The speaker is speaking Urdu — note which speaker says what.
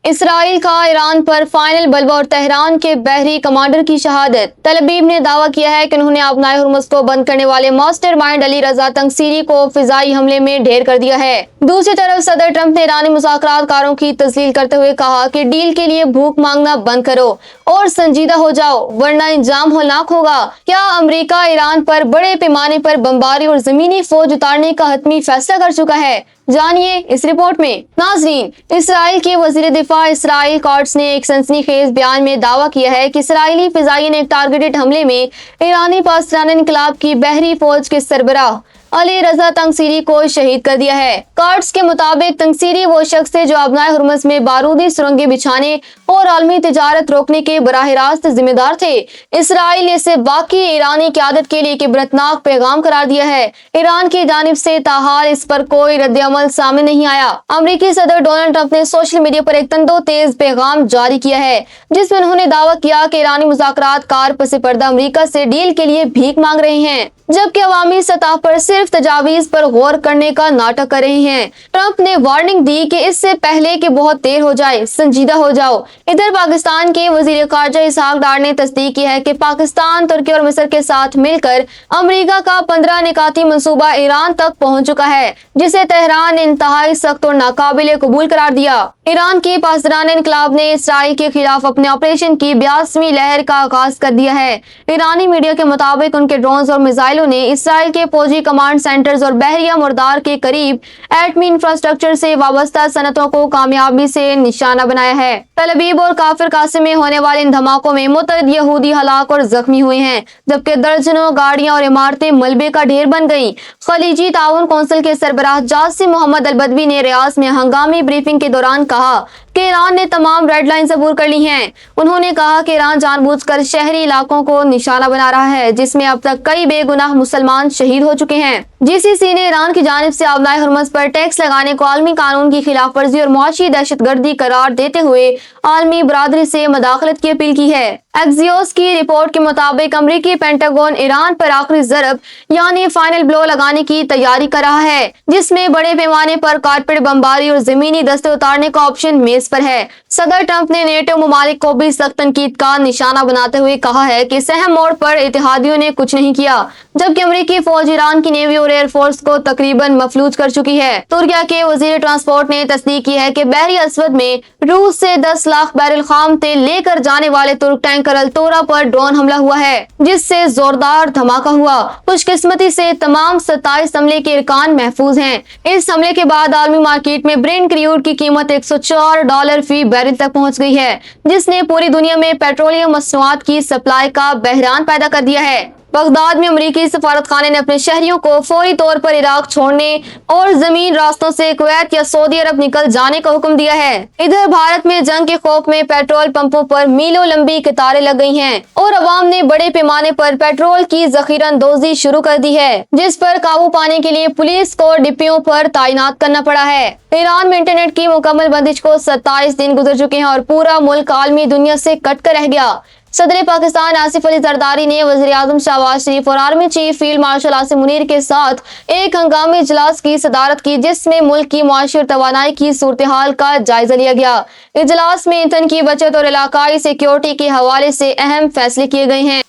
Speaker 1: اسرائیل کا ایران پر فائنل بلبہ اور تہران کے بحری کمانڈر کی شہادت۔ تل ابیب نے دعویٰ کیا ہے کہ انہوں نے آبنائے ہرمز کو بند کرنے والے ماسٹر مائنڈ علی رضا تنصیری کو فضائی حملے میں ڈھیر کر دیا ہے۔ دوسری طرف صدر ٹرمپ نے ایرانی مذاکرات کاروں کی تذلیل کرتے ہوئے کہا کہ ڈیل کے لیے بھوک مانگنا بند کرو اور سنجیدہ ہو جاؤ ورنہ انجام ہولناک ہوگا۔ کیا امریکہ ایران پر بڑے پیمانے پر بمباری اور زمینی فوج اتارنے کا حتمی فیصلہ کر چکا ہے؟ جانیے اس رپورٹ میں۔ ناظرین، اسرائیل کے وزیر دفاع اسرائیل کاٹز نے ایک سنسنی خیز بیان میں دعویٰ کیا ہے کہ اسرائیلی فضائیہ نے ایک ٹارگیٹڈ حملے میں ایرانی پاسداران انقلاب کی بحری فوج کے سربراہ علی رضا تنصیری کو شہید کر دیا ہے۔ کاٹز کے مطابق تنصیری وہ شخص تھے جو آبنائے ہرمز میں بارودی سرنگیں بچھانے اور عالمی تجارت روکنے کے براہ راست ذمہ دار تھے۔ اسرائیل نے اسے باقی ایرانی قیادت کے لیے ایک عبرتناک پیغام قرار دیا ہے۔ ایران کی جانب سے تاحال اس پر کوئی رد عمل سامنے نہیں آیا۔ امریکی صدر ڈونلڈ ٹرمپ نے سوشل میڈیا پر ایک تندو تیز پیغام جاری کیا ہے جس میں انہوں نے دعویٰ کیا کہ ایرانی مذاکرات کار پس پردہ امریکہ سے ڈیل کے لیے بھیک مانگ رہے ہیں جبکہ عوامی سطح پر صرف تجاویز پر غور کرنے کا ناٹک کر رہے ہیں۔ ٹرمپ نے وارننگ دی کہ اس سے پہلے کہ بہت دیر ہو جائے سنجیدہ ہو جاؤ۔ ادھر پاکستان کے وزیر خارجہ اسحاق ڈار نے تصدیق کی ہے کہ پاکستان، ترکی اور مصر کے ساتھ مل کر امریکہ کا 15 نکاتی منصوبہ ایران تک پہنچ چکا ہے جسے تہران نے انتہائی سخت اور ناقابل قبول قرار دیا۔ ایران کی پاسداران انقلاب نے اسرائیل کے خلاف اپنے آپریشن کی 82ویں لہر کا آغاز کر دیا ہے۔ ایرانی میڈیا کے مطابق ان کے ڈرونز اور میزائلوں نے اسرائیل کے فوجی کمانڈ سینٹرز اور بحریہ مردار کے قریب ایٹمی انفراسٹرکچر سے وابستہ صنعتوں کو کامیابی سے نشانہ بنایا ہے۔ تل ابیب اور کافر قاسم میں ہونے والے ان دھماکوں میں متعدد یہودی ہلاک اور زخمی ہوئے ہیں جبکہ درجنوں گاڑیاں اور عمارتیں ملبے کا ڈھیر بن گئیں۔ خلیجی تعاون کونسل کے سربراہ جاسم محمد البدوی نے ریاض میں ہنگامی بریفنگ کے دوران کہا کہ ایران نے تمام ریڈ لائنز عبور کر لی ہیں۔ انہوں نے کہا کہ ایران جان بوجھ کر شہری علاقوں کو نشانہ بنا رہا ہے جس میں اب تک کئی بے گناہ مسلمان شہید ہو چکے ہیں۔ جی سی سی نے ایران کی جانب سے آبنائے ہرمز پر ٹیکس لگانے کو عالمی قانون کی خلاف ورزی اور معاشی دہشت گردی قرار دیتے ہوئے عالمی برادری سے مداخلت کی اپیل کی ہے۔ ایکزیوس کی رپورٹ کے مطابق امریکی پینٹاگون ایران پر آخری ضرب یعنی فائنل بلو لگانے کی تیاری کر رہا ہے جس میں بڑے پیمانے پر کارپیٹ بمباری اور زمینی دستے اتارنے کا آپشن میز پر ہے۔ صدر ٹرمپ نے نیٹو ممالک کو بھی سخت تنقید کا نشانہ بناتے ہوئے کہا ہے کہ سہم موڑ پر اتحادیوں نے کچھ نہیں کیا جبکہ امریکی فوج ایران کی نیوی اور ایئر فورس کو تقریباً مفلوج کر چکی ہے۔ ترکیہ کے وزیر ٹرانسپورٹ نے تصدیق کی ہے کہ بحری اسود میں روس سے 10 لاکھ بیرل خام تیل لے کر جانے والے ترک ٹینکر التورا پر ڈرون حملہ ہوا ہے جس سے زوردار دھماکہ ہوا۔ خوش قسمتی سے تمام 27 عملے کے ارکان محفوظ ہیں۔ اس حملے کے بعد عالمی مارکیٹ میں برنٹ کریوڈ کی قیمت $104 فی بیرل تک پہنچ گئی ہے جس نے پوری دنیا میں پیٹرولیم مصنوعات کی سپلائی کا بحران پیدا کر دیا ہے۔ بغداد میں امریکی سفارت خانے نے اپنے شہریوں کو فوری طور پر عراق چھوڑنے اور زمین راستوں سے کویت یا سعودی عرب نکل جانے کا حکم دیا ہے۔ ادھر بھارت میں جنگ کے خوف میں پیٹرول پمپوں پر میلوں لمبی قطاریں لگ گئی ہیں اور عوام نے بڑے پیمانے پر پیٹرول کی ذخیرہ اندوزی شروع کر دی ہے جس پر قابو پانے کے لیے پولیس کو ڈپیوں پر تعینات کرنا پڑا ہے۔ ایران میں انٹرنیٹ کی مکمل بندش کو 27 دن گزر چکے ہیں اور پورا ملک عالمی دنیا سے کٹ کر رہ گیا۔ صدر پاکستان آصف علی زرداری نے وزیر اعظم شہباز شریف اور army chief field marshal Asim Munir کے ساتھ ایک ہنگامی اجلاس کی صدارت کی جس میں ملک کی معاشی اور توانائی کی صورتحال کا جائزہ لیا گیا۔ اجلاس میں ایندھن کی بچت اور علاقائی سیکیورٹی کے حوالے سے اہم فیصلے کیے گئے ہیں۔